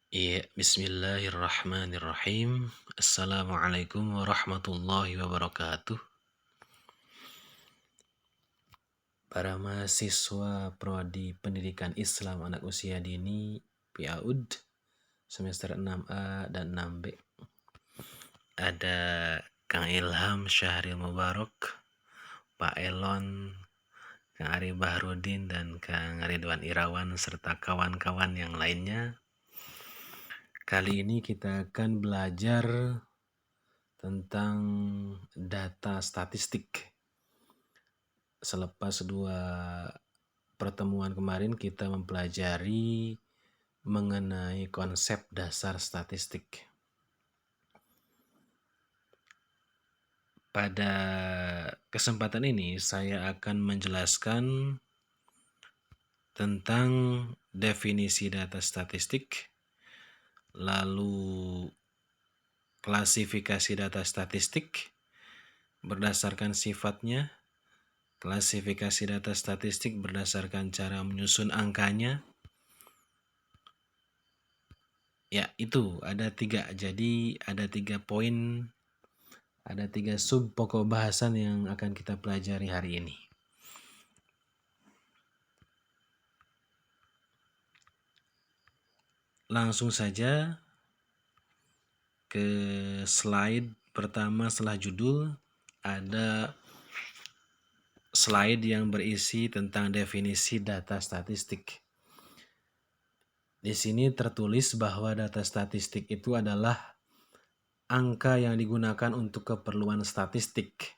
Iya, bismillahirrahmanirrahim. Assalamualaikum warahmatullahi wabarakatuh. Para mahasiswa Prodi Pendidikan Islam Anak Usia Dini PAUD semester 6A dan 6B. Ada Kang Ilham Syahril Mubarak, Pak Elon, Kang Ari Bahrudin, dan Kang Ridwan Irawan, serta kawan-kawan yang lainnya. Kali ini kita akan belajar tentang data statistik. Selepas 2 pertemuan kemarin kita mempelajari mengenai konsep dasar statistik. Pada kesempatan ini saya akan menjelaskan tentang definisi data statistik, lalu klasifikasi data statistik berdasarkan sifatnya, klasifikasi data statistik berdasarkan cara menyusun angkanya. Ya, itu ada 3. Jadi ada 3 poin, ada 3 sub pokok bahasan yang akan kita pelajari hari ini. Langsung saja ke slide pertama setelah judul. Ada slide yang berisi tentang definisi data statistik. Di sini tertulis bahwa data statistik itu adalah angka yang digunakan untuk keperluan statistik,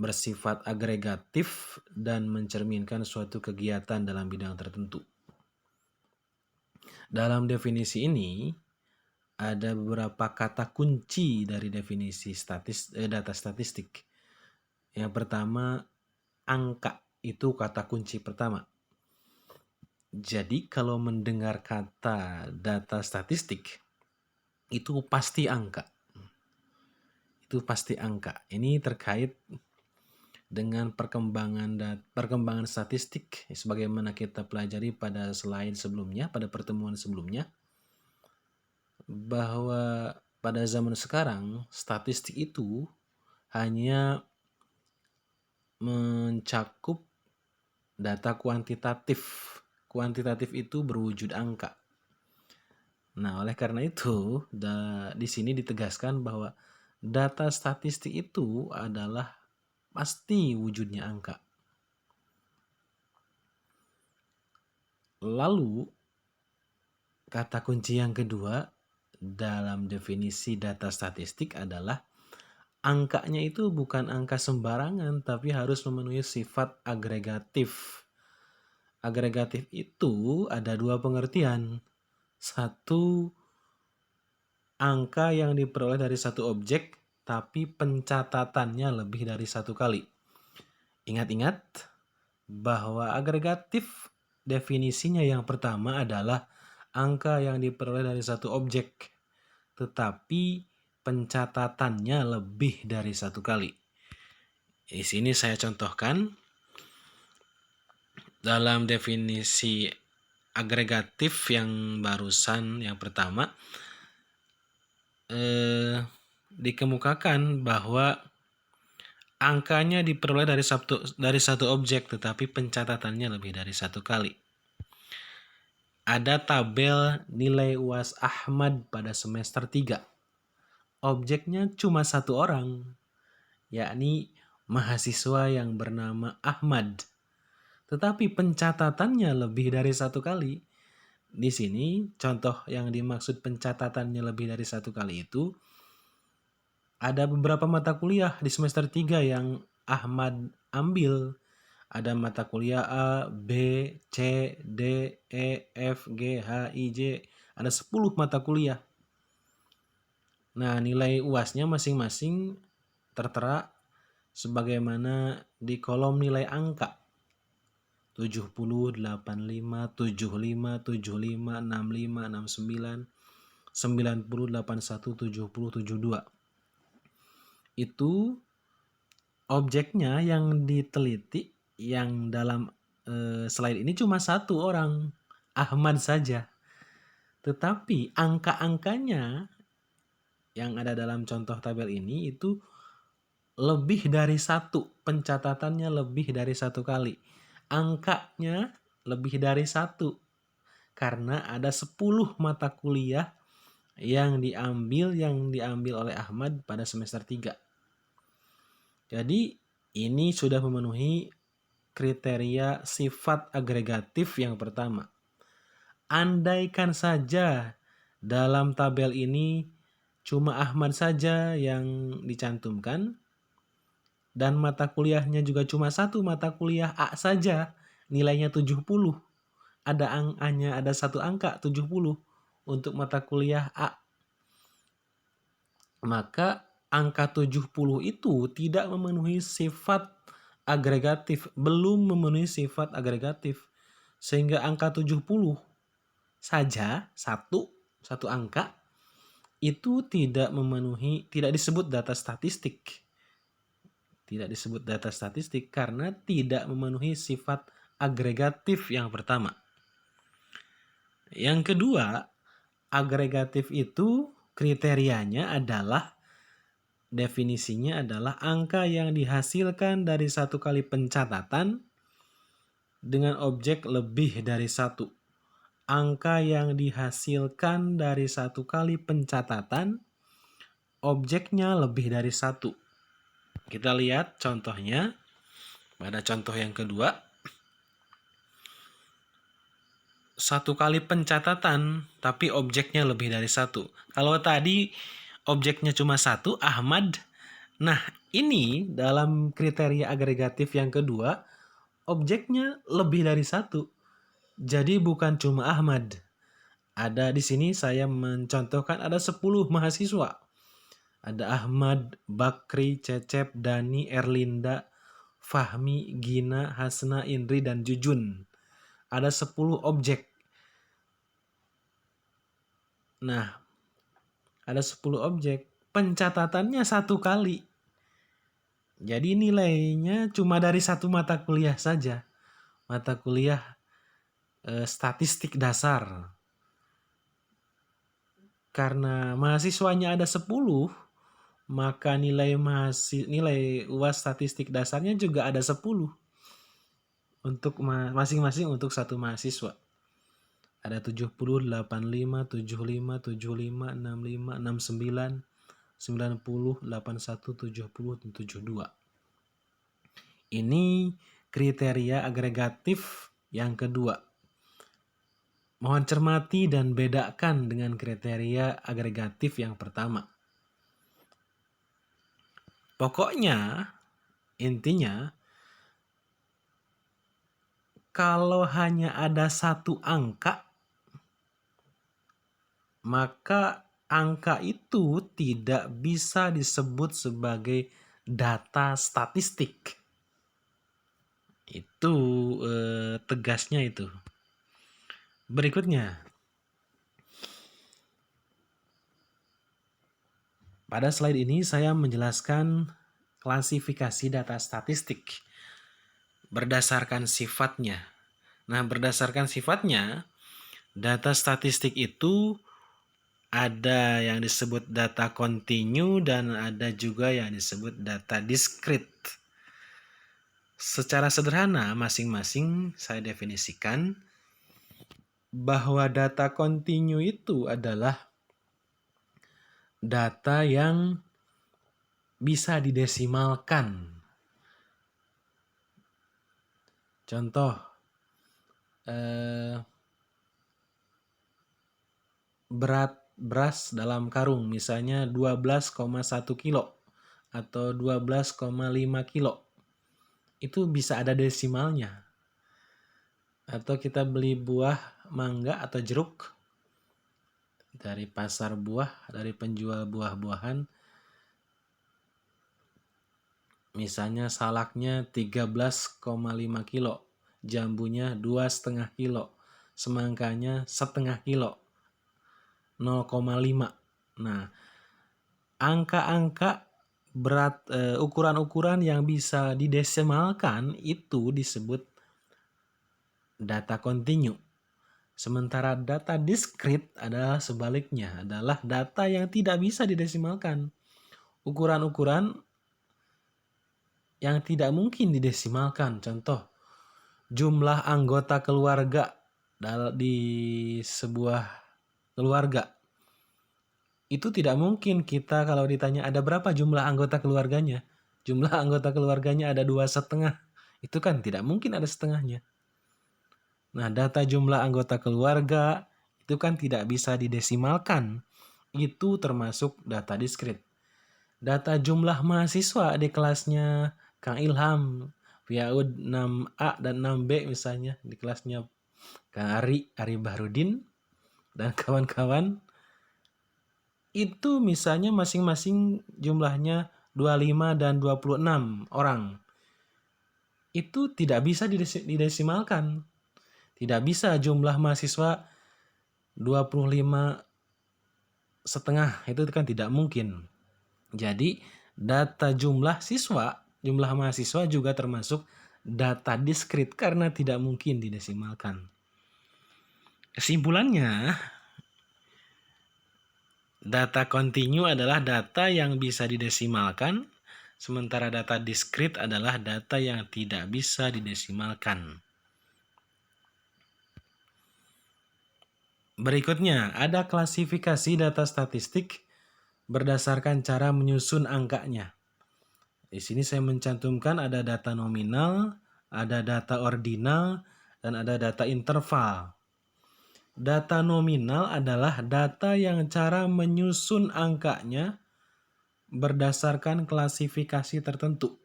bersifat agregatif dan mencerminkan suatu kegiatan dalam bidang tertentu. Dalam definisi ini ada beberapa kata kunci dari definisi data statistik. Yang pertama, angka, itu kata kunci pertama. Jadi kalau mendengar kata data statistik, itu pasti angka. Itu pasti angka. Ini terkait dengan perkembangan statistik sebagaimana kita pelajari pada slide sebelumnya, pada pertemuan sebelumnya, bahwa pada zaman sekarang statistik itu hanya mencakup data kuantitatif. Kuantitatif itu berwujud angka. Nah, oleh karena itu di sini ditegaskan bahwa data statistik itu adalah pasti wujudnya angka. Lalu kata kunci yang kedua dalam definisi data statistik adalah angkanya itu bukan angka sembarangan, tapi harus memenuhi sifat agregatif. Agregatif itu ada 2 pengertian. Satu, angka yang diperoleh dari satu objek, tapi pencatatannya lebih dari 1 kali. Ingat-ingat bahwa agregatif definisinya yang pertama adalah angka yang diperoleh dari satu objek, tetapi pencatatannya lebih dari 1 kali. Di sini saya contohkan dalam definisi agregatif yang barusan yang pertama, dikemukakan bahwa angkanya diperoleh dari satu objek, tetapi pencatatannya lebih dari 1 kali. Ada tabel nilai UAS Ahmad pada semester 3. Objeknya cuma 1 orang, yakni mahasiswa yang bernama Ahmad. Tetapi pencatatannya lebih dari 1 kali. Di sini contoh yang dimaksud pencatatannya lebih dari 1 kali itu ada beberapa mata kuliah di semester 3 yang Ahmad ambil. Ada mata kuliah A, B, C, D, E, F, G, H, I, J. Ada 10 mata kuliah. Nah, nilai UASnya masing-masing tertera sebagaimana di kolom nilai angka. 70, 85, 75, 75, 65, 69, 90, 81, 70, 72. Itu objeknya yang diteliti yang dalam slide ini cuma 1 orang, Ahmad saja. Tetapi angka-angkanya yang ada dalam contoh tabel ini itu lebih dari satu, pencatatannya lebih dari satu kali. Angkanya lebih dari satu, karena ada 10 mata kuliah yang diambil oleh Ahmad pada semester 3. Jadi ini sudah memenuhi kriteria sifat agregatif yang pertama. Andaikan saja dalam tabel ini cuma Ahmad saja yang dicantumkan dan mata kuliahnya juga cuma satu mata kuliah A saja, nilainya 70. Hanya ada satu angka 70 untuk mata kuliah A. Maka angka 70 itu tidak memenuhi sifat agregatif, belum memenuhi sifat agregatif. Sehingga angka 70 saja, satu angka, itu tidak disebut data statistik. Tidak disebut data statistik karena tidak memenuhi sifat agregatif yang pertama. Yang kedua, agregatif itu kriterianya adalah, definisinya adalah angka yang dihasilkan dari satu kali pencatatan dengan objek lebih dari satu. Angka yang dihasilkan dari satu kali pencatatan, objeknya lebih dari satu. Kita lihat contohnya pada contoh yang kedua. Satu kali pencatatan, tapi objeknya lebih dari satu. Kalau tadi objeknya cuma satu, Ahmad. Nah, ini dalam kriteria agregatif yang kedua, objeknya lebih dari satu. Jadi bukan cuma Ahmad. Ada di sini saya mencontohkan ada 10 mahasiswa. Ada Ahmad, Bakri, Cecep, Dani, Erlinda, Fahmi, Gina, Hasna, Indri, dan Jujun. Ada 10 objek. Nah, ada 10 objek. Pencatatannya satu kali. Jadi nilainya cuma dari satu mata kuliah saja. Mata kuliah statistik dasar. Karena mahasiswanya ada 10, maka nilai UAS statistik dasarnya juga ada 10 untuk masing-masing untuk satu mahasiswa. Ada 70, 85, 75, 75, 65, 69, 90, 81, 70, dan 72. Ini kriteria agregatif yang kedua. Mohon cermati dan bedakan dengan kriteria agregatif yang pertama. Pokoknya, intinya, kalau hanya ada satu angka, maka angka itu tidak bisa disebut sebagai data statistik. Itu tegasnya itu. Berikutnya, pada slide ini saya menjelaskan klasifikasi data statistik berdasarkan sifatnya. Nah, berdasarkan sifatnya, data statistik itu ada yang disebut data kontinu dan ada juga yang disebut data diskrit. Secara sederhana, masing-masing saya definisikan bahwa data kontinu itu adalah data yang bisa didesimalkan. Contoh, berat beras dalam karung misalnya 12,1 kilo atau 12,5 kilo. Itu bisa ada desimalnya. Atau kita beli buah mangga atau jeruk dari pasar buah, dari penjual buah-buahan. Misalnya salaknya 13,5 kilo, jambunya 2,5 kilo, semangkanya 1,5 kilo, 0,5. Nah, angka-angka berat ukuran-ukuran yang bisa didesimalkan itu disebut data kontinu. Sementara data diskrit adalah sebaliknya, adalah data yang tidak bisa didesimalkan. Ukuran-ukuran yang tidak mungkin didesimalkan. Contoh, jumlah anggota keluarga di sebuah keluarga. Itu tidak mungkin kita kalau ditanya ada berapa jumlah anggota keluarganya. Jumlah anggota keluarganya ada 2,5. Itu kan tidak mungkin ada setengahnya. Nah, data jumlah anggota keluarga itu kan tidak bisa didesimalkan. Itu termasuk data diskrit. Data jumlah mahasiswa di kelasnya Kang Ilham, Fiaud 6A dan 6B misalnya, di kelasnya Kang Ari Bahrudin, dan kawan-kawan, itu misalnya masing-masing jumlahnya 25 dan 26 orang. Itu tidak bisa didesimalkan. Tidak bisa jumlah mahasiswa 25 setengah, itu kan tidak mungkin. Jadi data jumlah mahasiswa juga termasuk data diskrit karena tidak mungkin didesimalkan. Kesimpulannya, data kontinu adalah data yang bisa didesimalkan, sementara data diskrit adalah data yang tidak bisa didesimalkan. Berikutnya, ada klasifikasi data statistik berdasarkan cara menyusun angkanya. Di sini saya mencantumkan ada data nominal, ada data ordinal, dan ada data interval. Data nominal adalah data yang cara menyusun angkanya berdasarkan klasifikasi tertentu.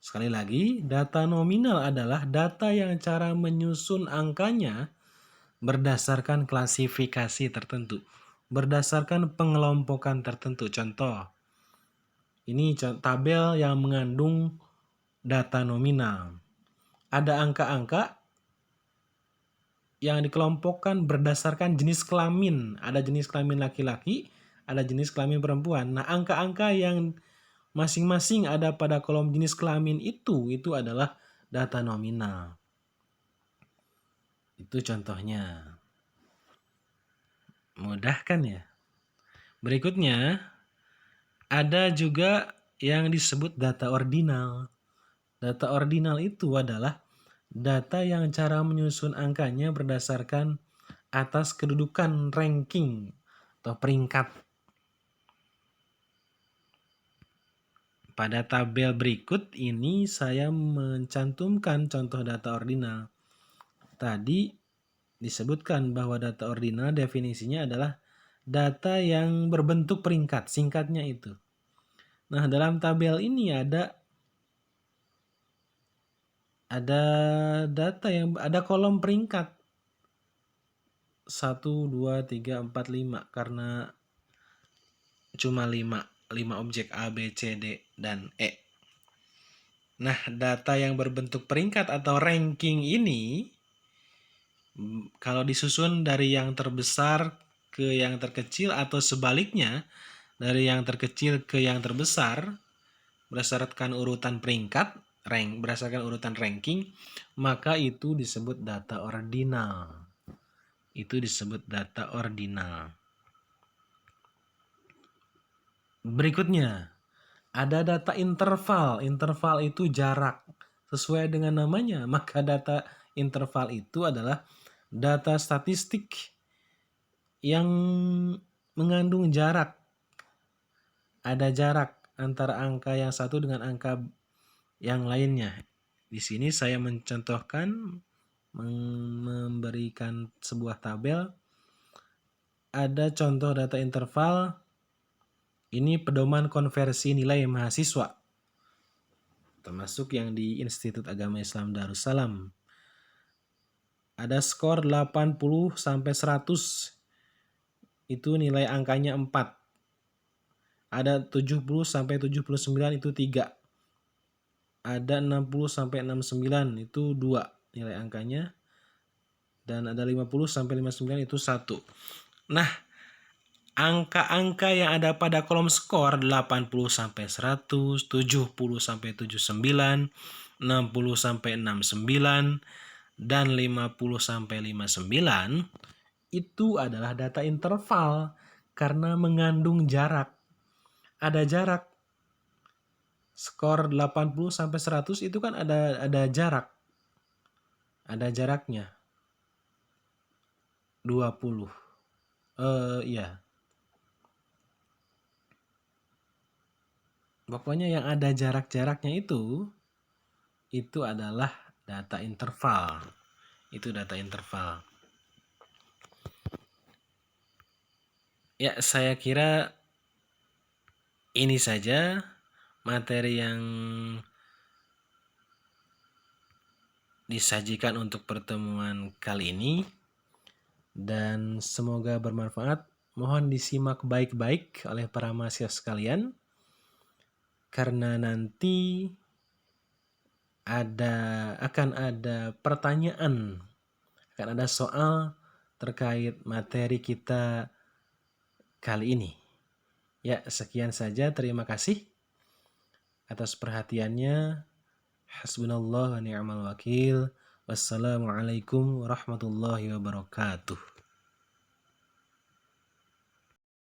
Sekali lagi, data nominal adalah data yang cara menyusun angkanya berdasarkan klasifikasi tertentu, berdasarkan pengelompokan tertentu. Contoh, ini tabel yang mengandung data nominal. Ada angka-angka yang dikelompokkan berdasarkan jenis kelamin. Ada jenis kelamin laki-laki, ada jenis kelamin perempuan. Nah, angka-angka yang masing-masing ada pada kolom jenis kelamin itu adalah data nominal. Itu contohnya. Mudah kan ya? Berikutnya, ada juga yang disebut data ordinal. Data ordinal itu adalah data yang cara menyusun angkanya berdasarkan atas kedudukan ranking atau peringkat. Pada tabel berikut ini saya mencantumkan contoh data ordinal. Tadi disebutkan bahwa data ordinal definisinya adalah data yang berbentuk peringkat, singkatnya itu. Nah, dalam tabel ini ada data yang ada kolom peringkat 1, 2, 3, 4, 5 karena cuma 5 objek A, B, C, D, dan E. Nah, data yang berbentuk peringkat atau ranking ini kalau disusun dari yang terbesar ke yang terkecil atau sebaliknya dari yang terkecil ke yang terbesar berdasarkan urutan peringkat, berdasarkan urutan ranking, maka itu disebut data ordinal. Itu disebut data ordinal. Berikutnya, ada data interval. Interval itu jarak. Sesuai dengan namanya, maka data interval itu adalah data statistik yang mengandung jarak. Ada jarak antara angka yang satu dengan angka yang lainnya. Di sini saya mencontohkan, memberikan sebuah tabel. Ada contoh data interval. Ini pedoman konversi nilai mahasiswa, termasuk yang di Institut Agama Islam Darussalam. Ada skor 80 sampai 100. Itu nilai angkanya 4. Ada 70 sampai 79 itu 3. Ada 60 sampai 69 itu 2 nilai angkanya. Dan ada 50 sampai 59 itu 1. Nah, angka-angka yang ada pada kolom skor 80 sampai 100, 70 sampai 79, 60 sampai 69, dan 50-59 itu adalah data interval karena mengandung jarak. Ada jarak. Skor 80-100 itu kan ada jarak. Ada jaraknya. 20. Iya. Pokoknya yang ada jarak-jaraknya itu adalah data interval. Itu data interval. Ya, saya kira ini saja materi yang disajikan untuk pertemuan kali ini, dan semoga bermanfaat. Mohon disimak baik-baik oleh para mahasiswa sekalian, karena nanti akan ada pertanyaan, akan ada soal terkait materi kita kali ini. Ya, sekian saja. Terima kasih atas perhatiannya. Hasbunallah wa ni'mal wakil. Wassalamualaikum warahmatullahi wabarakatuh.